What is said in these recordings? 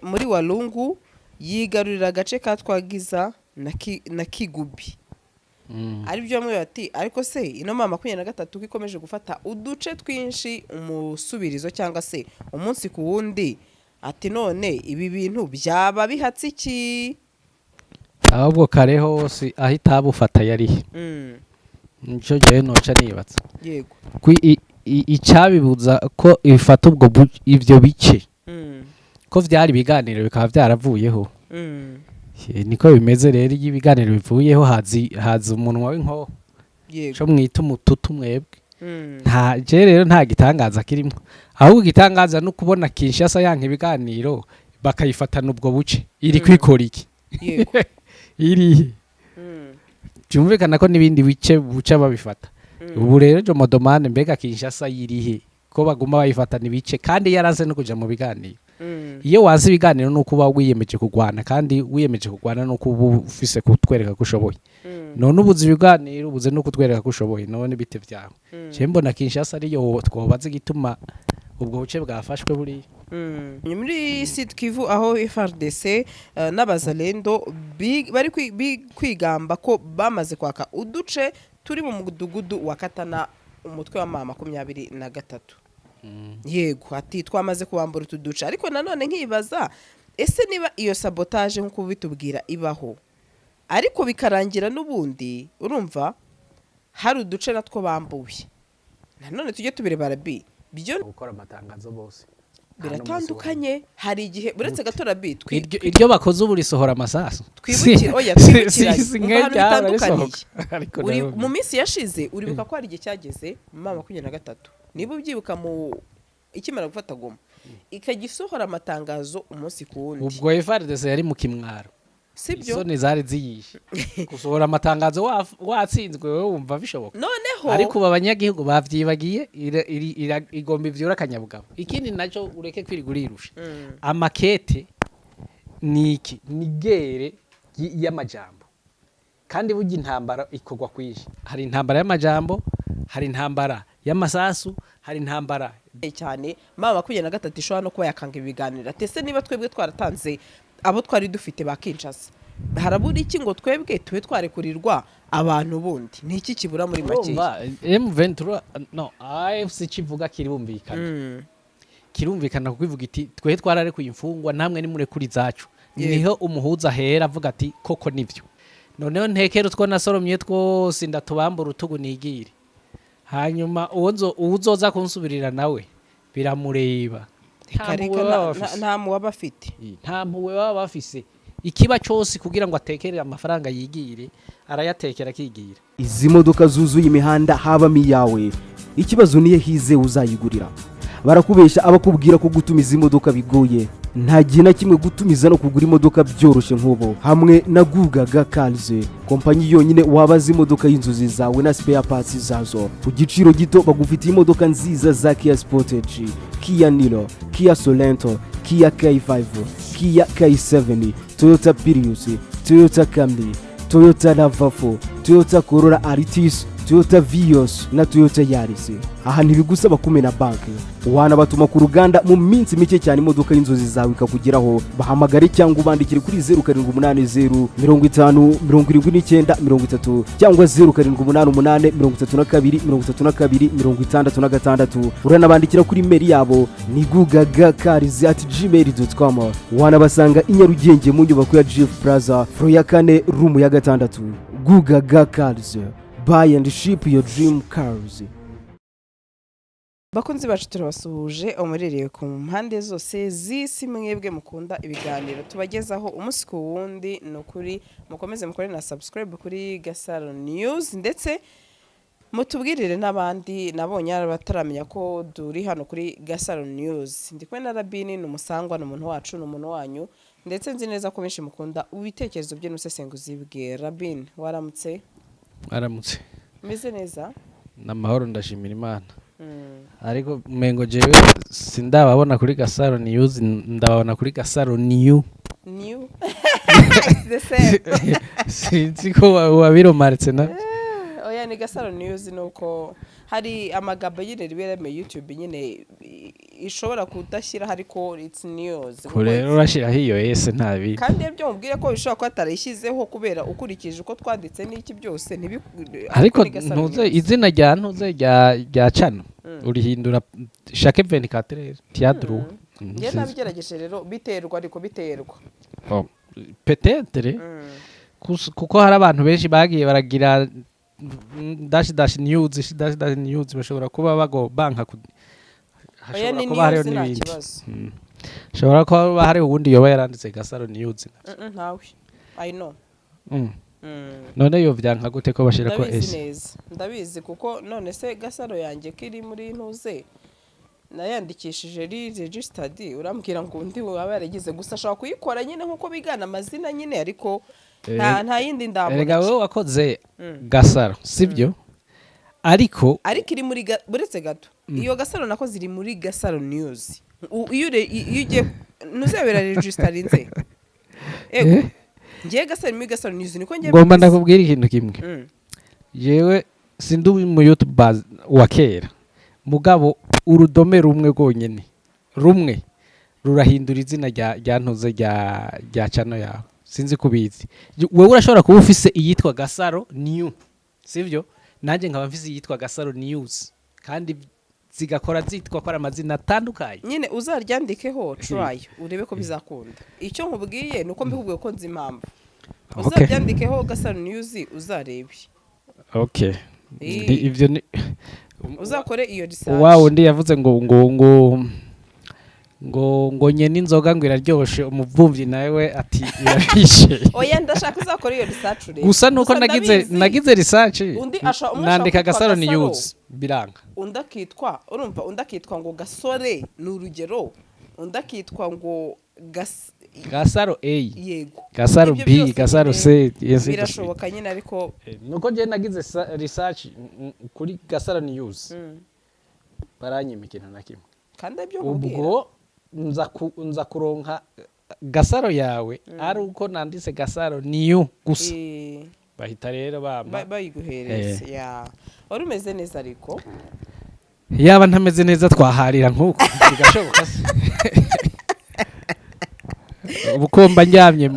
muri Walungu yigarurira agace ka Twagiza na Kigubi. Ari byo mwe bati ariko se ino mama 23 ikomeje gufata uduce twinshi umusubirizo cyangwa se umunsi ku wundi ati none ibi bintu byaba bihatse iki ahubwo kare hose ahita abufata yari nico je noca nibatsa yego icabibuza ko ifata ubwo ivyo bice ko vyari biganiro bikaba byaravuyeho niko bimeze rero ibiganiro bivuyeho hazi umunwa w'inko yego cyo mwita umututu mwebwe nta je rero nta gitangaza kirimo ahubwo gitangaza no kubona Kinshasa yanka ibiganiro bakayifatana ubwo buce iri kwikora iki yego iri cyumvikana ko nibindi bice buca babifata ubu rero jo modomane mbega Kinshasa yirihe ko baguma bayifatana ibice kandi yaranze no kuja mu biganiro iyo wanze ibiganiro no kuba wiyemeje kugwana kandi wiyemeje kugwana no kuba ufise kutwereka ko ushoboye none ubuze ibiganiro ubuze no kutwereka ko ushoboye none bite vyawe je mbona Kinshasa ariyo twobaze gituma ubwo buce bwafashwe buri muri Sud Kivu aho Fardc n'abazalendo bari kwigamba ko bamaze kwaka uduce turi mu mudugudu wa Katana umutwe wa mama 23 yego ati twamaze kubambura utuduce ariko nanone nkibaza ese niba iyo sabotage nko bitubwira ibaho ariko bikarangira n'ubundi urumva hari uduce natwo bambuye nanone tujye tubire barabi byo gukora amatangazo bose biratandukanye hari igihe buretse gatora bitwi iryo bakoze uburi sohora amasasu twibukira oya twibukira uri mu minsi yashize uribuka ko hari igihe cyageze mama 23 niba ubyibuka mu ikimara gufata Goma ikagisohora amatangazo umunsi ku wundi ubwo Fardc yari mu kimwaro sibyo sone zari ziyishe gusohora amatangazo watsinzwe wewe wumva bishoboka noneho ariko babanyagihugu bavyibagiye igomba ivyura kanyabugabo ikindi naco ureke kwirigurirusha amakete niki nigere y'amajambo kandi burya intambara ikogwa kwishi hari intambara y'amajambo hari intambara y'amasasu hari intambara cyane mama 23 ishobora no kuba yakanga ibiganiro atese niba twebwe twaratanze abo twari dufite bakinshasa harabura iki ngo twebwe tube twarekurirwa abantu bundi niki kibura muri make M23 no AFC kivuga kirumvikana kubivuga iti twe twararekuye imfungwa namwe ni murekuri zacu niho umuhuza hera avuga ati koko nivyo noneho ntekero two nasoromye twose ndatubambura utugu nigire hanyuma uzoza kunsubirira nawe biramureba nta muwe bafite nta muwe baba bafise ikiba cyose kugira ngo atekerere amafaranga yigire arayatekera kigira izi modoka zuzuye imihanda haba miyawe ikibazo niye hize uzayigurira barakubesha abakubwira ko gutumiza imodoka bigoye nta gihe na kimwe gutumiza no kugura imodoka byoroshye nk'ubo hamwe na Gugaga Cars kompanyi yonyine wabaza imodoka y'inzozi zawe na spare parts zazo ku giciro gito bagufitiye imodoka nziza za Kia Sportage, Kia Niro, Kia Sorento, Kia K5, Kia K7, Toyota Prius, Toyota Camry, Toyota RAV4, Toyota Corolla Altis, Toyota Vios na Toyota Yaris. Aha ntibigusaba kumena banki wanabatuma ku ruganda mu minsi mike cyane imodoka y'inzozi zawe ikakugeraho bahamagare cyangwa ubandikire kuri 0780 50 79 30 cyangwa 0788 32 66 uranabandikira kuri mail yabo ni gugagacars@gmail.com wanabasanga i Nyarugenge mu nyubako ya Jeff Plaza floor ya 4 room ya 6 Gugaga Cars. Buy and ship your dream cars. Bakunzi bacu turabasuhuje umuririye ku mpande zose z'isi mwebwe mukunda ibiganiro tubagezaho umunsi ku wundi no kuri mukomeze mukore na subscribe kuri Gasaro News ndetse mutubwirire n'abandi nabonye bataramenya ko duri hano kuri Gasaro News ndikwe na Rabini n'umusangwa n'umuntu wacu n'umuntu wanyu ndetse nzi neza ko benshi mukunda ubitekerezo bye n'usesenguzi bwe. Rabin waramutse aramutse meze neza namahoro ndashimira Imana ariko mengo jewe sindababona kuri Gasaro News ndababona kuri Gasaro New the same sinzi ko wabiromaritse na oya oya ni Gasaro News nuko hari amagambo nyine ribera mu YouTube nyine ishobora kudashyira ariko it's news kurero urashira hiyo ese ntabi kandi ibyo mubwire ko bishobora ko atarayishyizeho kubera ukurikije uko twanditse n'iki byose ariko ntuze izina rya ntuze rya cano urihindura chaque 24 heures tiadru nge nabigerageje rero biterwa ariko biterwa peut-être kuko hari abantu benshi bagiye baragira dash news bashobora kuba bago banka hashobora kuba hariho n'ibindi shobora kuba hari ubundi yoba yaranditse Gasaro News ntawe I know none yo vyanka gute ko bashira ko ndabizi kuko none se Gasaro yanjye kiri muri ntuze nayandikishije registered urambwira ngo undi waba yaragize gusa ashaka kuyikora nyine nkuko bigana amazina nyine ariko nta yindi ndabona erega wowe wakoze Gasaro sibyo ariko iri muri buretse gato iyo Gasaro nako ziri muri Gasaro News iyo ugiye ntuzabera registered ego ngiye Gasaro muri Gasaro News niko ngiye ngomba ndakubwira ikintu kimwe yewe sindi mu YouTube wa kera mugabo urudome rumwe gonyene rumwe rurahindura izina rya ntuze rya channel yawe sinzi kubizi wewe urashobora kuba ufise iyitwa Gasaro New sivyo nanjye nkaba mfise iyitwa Gasaro News kandi zigakora zitwa ko amazina atandukanye nyine uzaryandikeho try urebe ko bizakunda icyo nkubwiye nuko mbikubwiye ko nzi impamvu uzaryandikeho Gasaro News uzarebe okay ivyo ni uzakore iyo research wow ndi yavuze ngo nyene inzoga ngo iraryoshe umuvumvyi nawe ati irahishe oya ndashaka uzakora iyo research rero gusa nuko nagize research nandika Gasaro News biranga undakitwa urumva undakitwa ngo Gasore n'urugero undakitwa ngo Gasaro A yego Gasaro B Gasaro C birashoboka nyine ariko nuko je nagize research kuri Gasaro News baranyimikina na kimwe kandi ibyo nkubwira ubwo nza kuronka Gasaro yawe ari uko nanditse Gasaro New gusa bahita rero bayiguhereza ya wari umeze neza ariko yaba ntameze neza twaharira nkuko bigashoboka ubukomba njyamye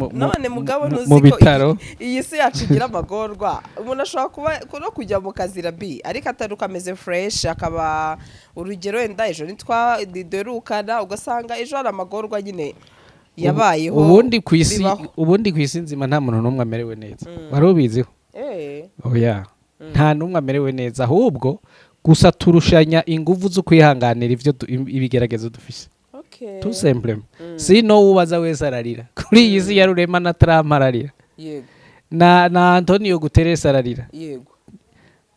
mu bitaro iyi si yacigira amagorwa umuntu ashobora kuba no kujya mu kazira B ariko ataruka ameze fresh akaba urugero wenda ejo nitwa diderukana ugasanga ejo ari amagorwa nyine yabayeho ubundi kwisi nzima nta muntu n'umwe amerewe neza wari ubiziho oya nta n'umwe amerewe neza ahubwo gusa turushanya ingufu zo kwihanganira ivyo ibigeragezo dufise tout simplement sino ubaza wese ararira kuri iyi si yarurema na Trump ararira yego na Antonio Guterres ararira yego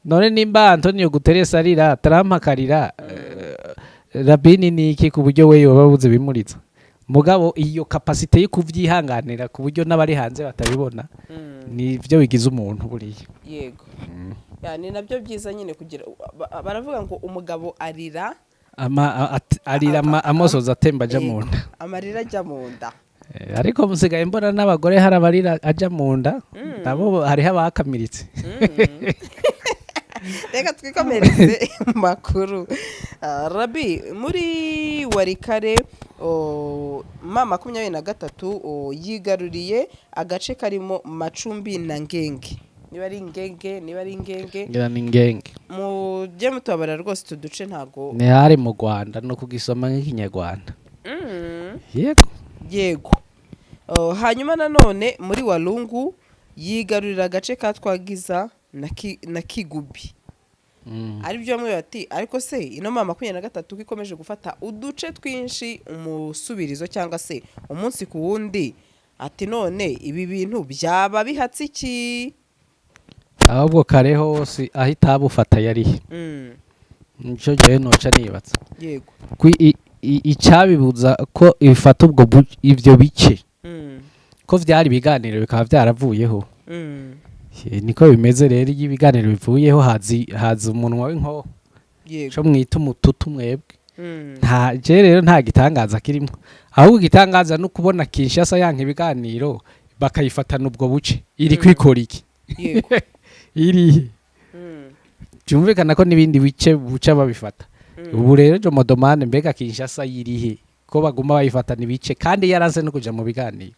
none nimba Antonio Guterres arira Trump akarira Rabini ni iki ku buryo we yobabuze bimuritsa mugabo iyo capacity yo kuvyihanganira ku buryo n'abari hanze batabibona ni byo bigize umuntu buriye yego yani nabyo byiza nyine kugira baravuga ngo umugabo arira amosoza atemba aja mu nda amarira ajya mu nda ariko musigaye mbona n'abagore hari abarira aja mu nda nabo hariho abakamiritse reka twikomereze makuru Rabi muri warikare mama 23 yigaruriye agace karimo Macumbi na Ngenge niba ari ingenge mujye mutubabara rwose tuduce ntago ni hari mu Rwanda no kugisoma nk'ikinyarwanda yego hanyuma nanone muri Walungu yigarurira agace ka Twagiza na Kigubi ari byo bamwe bati ariko se ino mama 23 ikomeje gufata uduce twinshi umusubirizo cyangwa se umunsi ku wundi ati none ibi bintu byaba bihatse iki ahubwo kare hose ahita abufata yarihe nico je noca nibatsa yego icabibuza ko ifata ubwo ivyo bice ko vyari biganiro bikaba byaravuyeho niko bimeze rero ibiganiro bivuyeho hazi umunwa w'inko yego cyo mwita umututu mwebwe nta je rero nta gitangaza kirimo ahubwo gitangaza no kubona Kinshasa yanka ibiganiro bakayifatana ubwo buce iri kwikora iki yego iri byumvikana ko n'ibindi bice buca babifata ubu rero jo modomane mbega Kinshasa yirihe ko baguma bayifata ibice kandi yaranze no kuja mu biganiro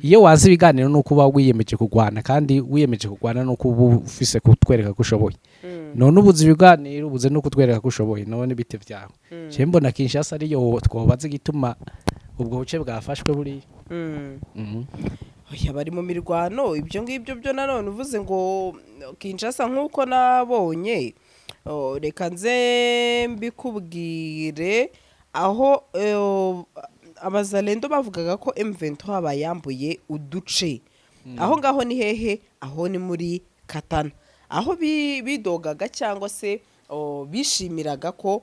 iyo wanze ibiganiro nuko uba wiyemeje kugwana kandi wiyemeje kugwana nuko uba ufise kutwereka ko ushoboye none ubuze ibiganiro ubuze no kutwereka ko ushoboye none bite vyawe je mbona Kinshasa ariyo twobaze gituma ubwo buce bwafashwe buri oya bari mu mirwano ibyo ngibyo byo nanone uvuze ngo Kinshasa nk'uko nabonye reka nze mbikubwire aho abazalendo bavugaga ko M23 bayambuye uduce aho ngaho ni hehe aho ni muri Katana aho bidogaga cyangwa se bishimiraga ko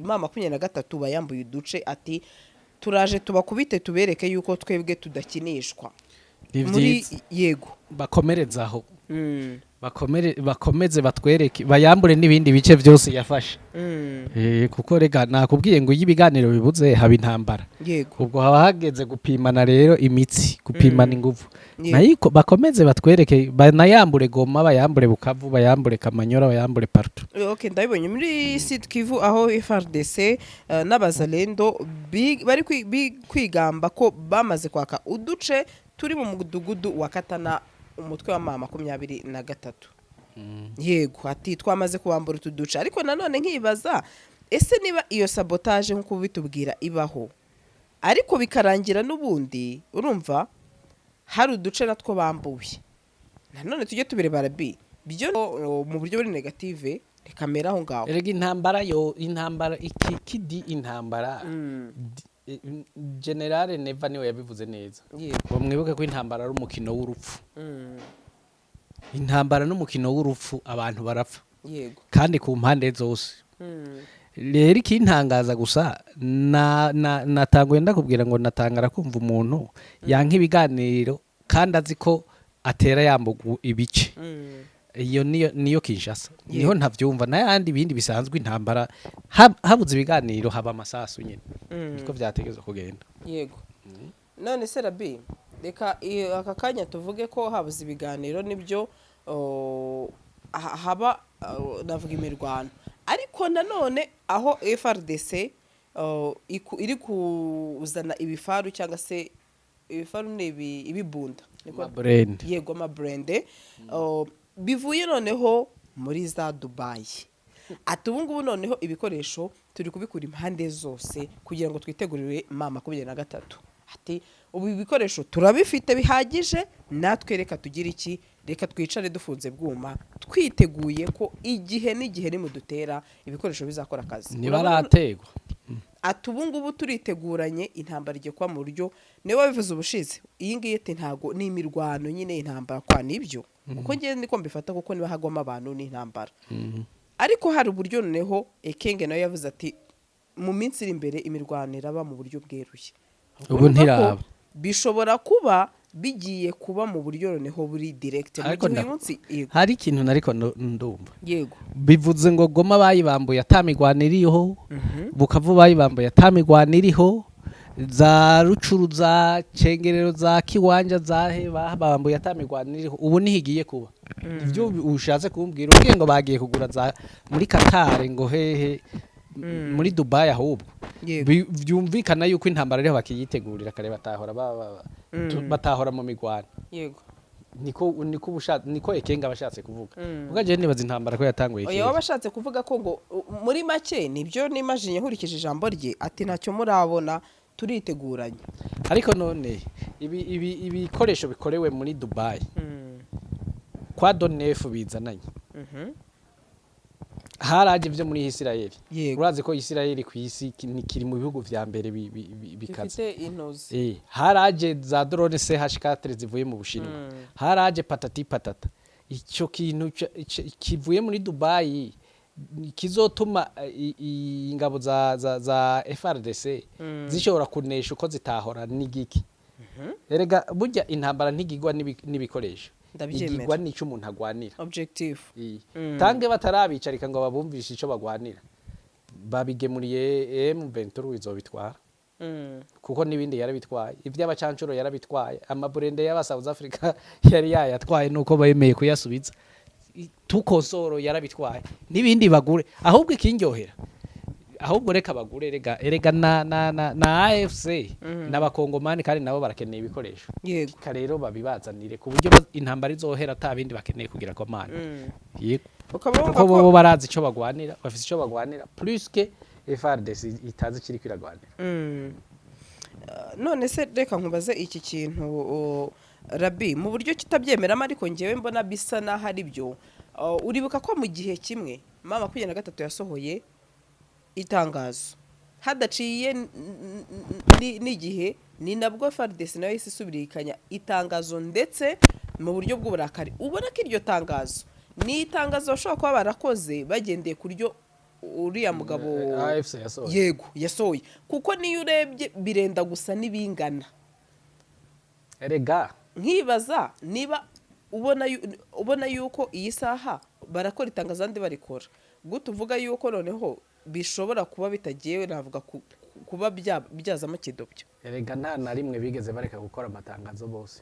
mama 23 bayambuye uduce ati turaje tubakubite tubereke yuko twebwe tudakinishwa muri yego bakomerezaho bakomeze batwereke bayambure n'ibindi bice byose yafashe kuko rega nakubwiye ngo ibiganiro bibuze haba intambara ubwo haba hageze gupimana rero imitsi gupimana ingufu nayiko bakomeze batwereke banayambure Goma bayambure Bukavu bayambure Kamanyora bayambure partout okay ndabibonye muri Sud Kivu aho Fardc n'abazalendo bari kwigamba ko bamaze kwaka uduce turi mu mudugudu wa Katana umutwe wa mama 23 yego ati twamaze kubambura utuduce ariko nanone nkibaza ese niba iyo sabotage nkuko bitubwira ibaho ariko bikarangira n'ubundi urumva hari uduce natwo bambuye nanone tujye tubirebara byo mu buryo buri negative kamera aho ngaho erega intambara ikidi intambara General Neva niwe yabivuze neza mwibuke ko intambara ari umukino w'urupfu intambara n'umukino w'urupfu abantu barapfa kandi ku mpande zose rero ikintangaza gusa natanguye ndakubwira ngo natangara kumva umuntu yanka ibiganiro kandi azi ko atera yambugu ibice iyo niyo Kinshasa niho ntavyumva nayandi bindi bisanzwe intambara habuze ibiganiro haba amasasu nyine niko byategezwe kugenda yego none se Rabi reka aka kanya tuvuge ko habuze ibiganiro nibyo haba navuga imirwano ariko nanone aho Fardc iri kuzana ibifaru cyangwa se ibifaru ibibunda yego amabrande bivuye noneho muri za Dubai ati ubu ngubu noneho ibikoresho turi kubikura impande zose kugira ngo twitegurire mama 23 ati ubu ibikoresho turabifite bihagije natwe reka tugira iki reka twicare dufunze bwuma twiteguye ko igihe n'igihe nimudutera ibikoresho bizakora akazi nibarategwa ati ubu ngubu turiteguranye intambara igiye kwa mu buryo niwe wabivuze ubushize iyi ngiyi ati ntago ni imirwano nyine intambara kwa nibyo kuko ngiye niko mbifata kuko niba hagoma abantu ni intambara ariko hari uburyo noneho Ekenge nayo yavuze ati mu minsi iri imbere imirwano iraba mu buryo bweruye ubu ntiraba bishobora kuba bigiye kuba mu buryo noneho buri direct hari ikintu nariko ndumva yego bivuze ngo Goma bayibambuye atamigwaniriho Bukavu bayibambuye atamigwaniriho za Rucuruza Cengerero za Kiwanja za bambuye atamigwaniriho ubu nihigiye kuba ivyo ushatse kumbwira ubwiye ngo bagiye kugura za muri Qatar ngo hehe muri Dubai ahubwo byumvikana yuko intambara ariho bakiyitegurira kare batahora mu migwana yego niko Ekenga bashatse kuvuga ugaje nibaza intambara ko yatanguye oya wabashatse kuvuga ko ngo muri make nibyo nimajinye nkurikije ijambo rye ati ntacyo murabona turiteguranye ariko none ibikoresho bikorewe muri Dubai kwa Donef bizananye haraje byo muri Israel urazi ko Israel ku isi kiri mu bihugu vya mbere bikaze haraje za drone CH4 zivuye mu Bushinwa haraje patati patata icyo kintu kivuye muri Dubai kizotuma ingabo za Fardc zishobora kunesha uko zitahora n'igiki erega burya intambara ntigigwa n'ibikoresho igigwa n'icyo umuntu agwanira objective tange batarabicarika ngo babumvishe ico bagwanira babigemuriye M23 izobitwara kuko nibindi yarabitwaye ivy'abacancuro yarabitwaye amaburende y'aba South Africa yari yayatwaye nuko bayemeye kuyasubiza tukosoro yarabitwaye n'ibindi bagure ahubwo ikindyohera ahubwo reka bagure erega na AFC n'abakongomani kandi nabo barakeneye ibikoresho yego rero babibazanire ku buryo intambara izohera atabindi bakeneye kugira ko mana yego kuko bo barazi ico bagwanira bafite ico bagwanira plus que Fardc itazi kiri kwiragwanira none se reka nkubaze iki kintu Rabi mu buryo kitabyemeramo ariko ngewe mbona bisa naho ari byo uribuka ko mu gihe kimwe mama 23 yasohoye itangazo hadaciye n'igihe ni nabwo Fardc nayo isubirikanya itangazo ndetse mu buryo bw'uburakari ubona ko iryo tangazo ni itangazo bashobora kuba barakoze bagendeye kuryo uriya mugabo AFC yasohoye yego yasohoye kuko niyo urebye birenda gusa n'ibingana erega nkibaza niba ubona yuko iyi saha barakora itangazo andi barikora gute uvuga yuko noneho bishobora kuba bitagiye navuga kuba byazamo kidobyo erega nta na rimwe bigeze bareka gukora amatangazo bose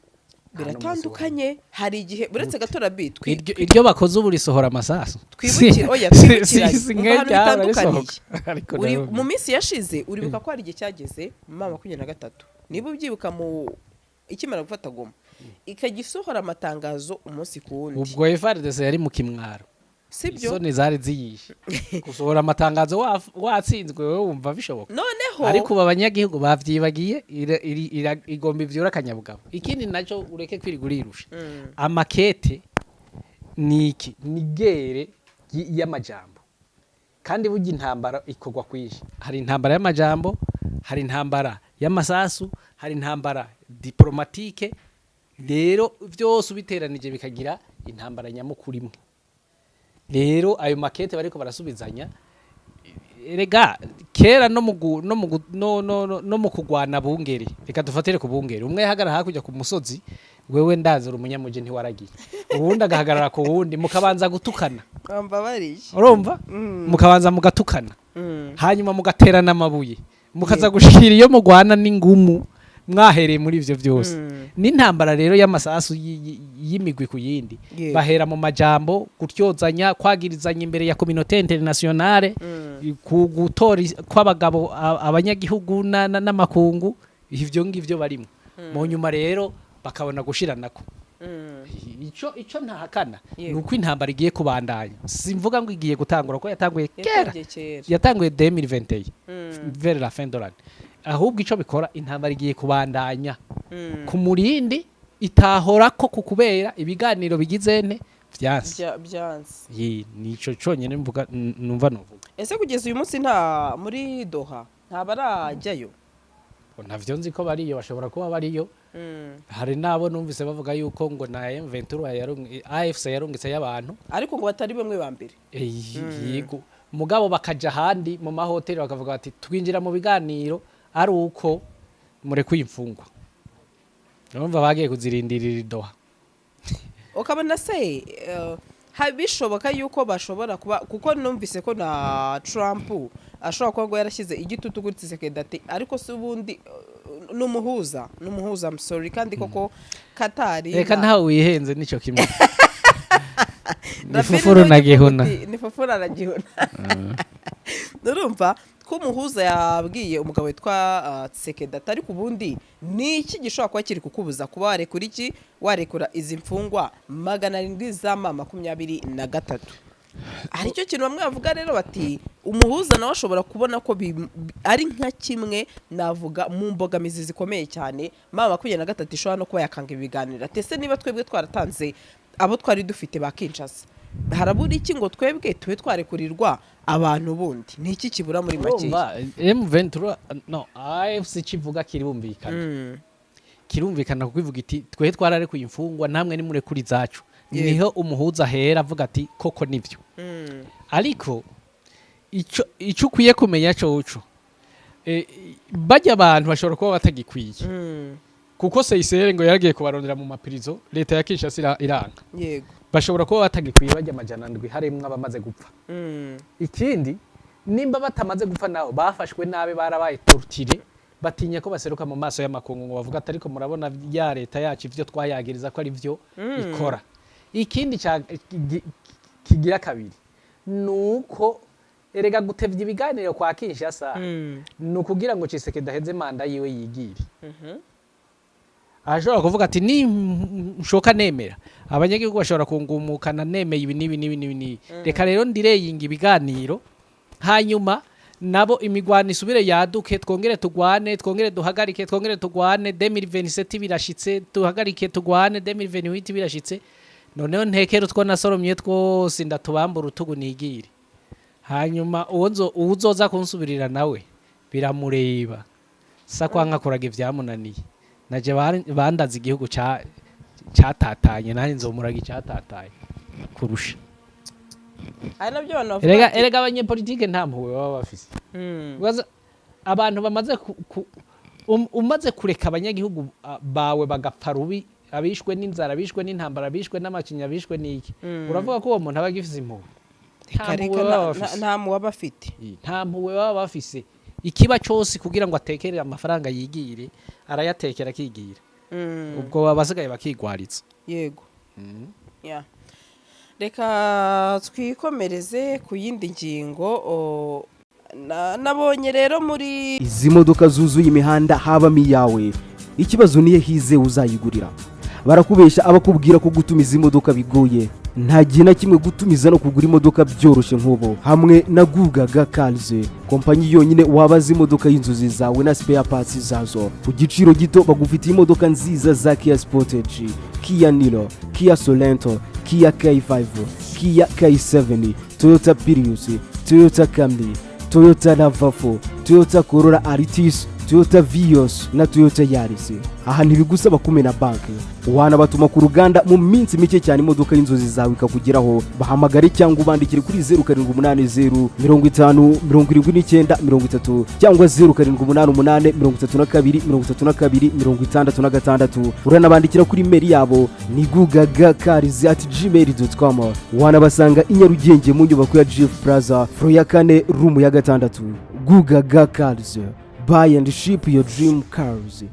biratandukanye hari igihe buretse gatora bitwi iryo bakoze ubu risohora amasasu twibukiranye mu minsi yashize uribuka ko hari igihe cyageze mama 23 niba ubyibuka mu ikimara gufata Goma ikagisohora amatangazo umunsi ku wundi ubwo Fardc yari mu kimwaro sibyo soni zari ziyishe gusohora amatangazo watsinzwe wewe wumva bishoboka noneho ariko abanyagihugu bavyibagiye igomba ivyura kanyabugabo ikindi naco ureke kwirigurirusha amakete niki nigere y'amajambo kandi burya intambara ikogwa kwishi hari intambara y'amajambo hari intambara y'amasasu hari intambara diplomatique rero byose ubiteranije bikagira intambara nyamukuru imwe rero ayo makete bariko barasubizanya erega kera no mu kugwana bungere reka dufatire ku bungere umwe hagarara hakujya ku musozi wewe ndazura umunyamuje ntiwaragiye ubundi agahagarara ku wundi mukabanza gutukana bambabariye urumva mukabanza mugatukana hanyuma mugaterana amabuye mukaza gushikira iyo mugwana n'ingumu mwahereye muri ivyo byose n'intambara rero y'amasasu y'imigwi ku yindi bahera mu majambo gutyozanya kwagirizanya imbere ya communauté internationale gutora kw'abagabo abanyagihugu n'amakungu ivyo ngivyo barimo mu nyuma rero bakabona gushiranako ico ntahakana nuko intambara igiye kubandanya simvuga ngo igiye gutangura ko yatanguye kera yatanguye 2021 vers la fin de l'année ahubwo ico bikora intambara igiye kubandanya ku murindi itahora ko kukubera ibiganiro bigizene byanse nico conyene mvuga numva novuga ese kugeza uyu munsi nta muri Doha nta barajyayo ntavyo nzi ko bariyo bashobora kuba bariyo hari nabo numvise bavuga yuko ngo na M23 AFC yarungitse y'abantu ariko ngo batari bamwe ba mbere yego mugabo bakaja handi mu mahoteli bakavuga bati twinjira mu biganiro ari uko murekuye imfungwa urumva bagiye kuzirindirira Doha ukabona se bishoboka yuko bashobora kuba kuko numvise ko na Trump ashobora kuba ngo yarashyize igitutu kuri Tshisekedi ariko se ubundi numuhuza I'm sorry kandi koko Katari reka ntawe wihenze nico kimwe nifufuru na gihuna urumva ko umuhuza yabwiye umugabo witwa Tshisekedi ariko ubundi ni iki gishobora kuba kiri kukubuza kuba warekura iki warekura izi mfungwa 723 aricyo kintu bamwe bavuga rero bati umuhuza nawe ashobora kubona ko ari nka kimwe navuga mu mbogamizi zikomeye cyane mama 23 ishobora no kuba yakanga ibiganiro tese niba twebwe twaratanze abo twari dufite bakinshasa harabura iki ngo twebwe tube twarekurirwa abantu bundi ni iki kibura muri make M23 no AFC kivuga kirumvikana kuko ivuga iti twe twararekuye imfungwa namwe ni murekuri zacu niho umuhuza hera avuga ati koko nivyo ariko ico ukwiye kumenya coco bajya abantu bashobora kuba batagikwiye kuko Seyisere ngo yaragiye kubarondera mu mapirizo leta ya Kinshasa iranga yego bashobora kuba batagikwiye bajya amajana ndwi harimo abamaze gupfa ikindi nimba batamaze gupfa naho bafashwe nabe barabaye tortire batinya ko baseruka mu maso y'amakungu ngo bavuga ati ariko murabona ya leta yacu ivyo twayagiriza ko ari byo ikora ikindi kigira kabiri nuko erega gutevya ibiganiro kwa Kinshasa nukugira ngo Tshisekedi aheze manda yiwe yigire ashobora kuvuga ati ni nshoka nemera abanyagihugu bashobora kungumukana nemeye ibi nibi reka rero ndireyinga ibiganiro hanyuma nabo imigwano isubire yaduke twongere tugwane twongere duhagarike twongere tugwane 2027 birashitse duhagarike tugwane 2028 birashitse noneho ntekero two nasoromye twose ndatubambura utugu nigire hanyuma uzoza kunsubirira nawe biramureba sakwanka kuraga ivyamunaniye naje bandaza igihugu cyatatanye nani nzomuraga icyatataye kurusha ari nabyo abantu bavuga erega abanyepolitike nta mpuwe baba bafise abantu bamaze umaze kureka abanyagihugu bawe bagapfa rubi abishwe n'inzara abishwe n'intambara abishwe n'amacinya abishwe n'iki uravuga ko uwo muntu aba agifise impuwe nta mpuwe aba afite nta mpuwe baba bafise ikiba cyose kugira ngo atekere amafaranga yigire arayatekera akigira ubwo babasigaye bakigwaritsa yego ya reka twikomereze ku yindi ngingo nabonye rero muri izi modoka zuzuye imihanda habamo iyawe ikibazo niye hize uzayigurira barakubesha abakubwira ko gutumiza imodoka bigoye nta gihe na kimwe gutumiza no kugura imodoka byoroshye nk'ubu hamwe na Gugaga Cars kompanyi yonyine wabaza imodoka y'inzozi zawe na spare parts zazo ku giciro gito bagufitiye imodoka nziza za Kia Sportage, Kia Niro, Kia Sorento, Kia K5, Kia K7, Toyota Prius, Toyota Camry, Toyota RAV4, Toyota Corolla Altis, Toyota Vios na Toyota Yaris. Aha ntibigusaba kumena banki wanabatuma ku ruganda mu minsi mike cyane imodoka y'inzozi zawe ikakugeraho bahamagare cyangwa ubandikire kuri 0780 50 79 30 cyangwa 0788 32 66 uranabandikira kuri mail yabo ni gugagacars@gmail.com wanabasanga i Nyarugenge mu nyubako ya Jeff Plaza floor ya 4 room ya 6 Gugaga Cars. Buy and ship your dream cars.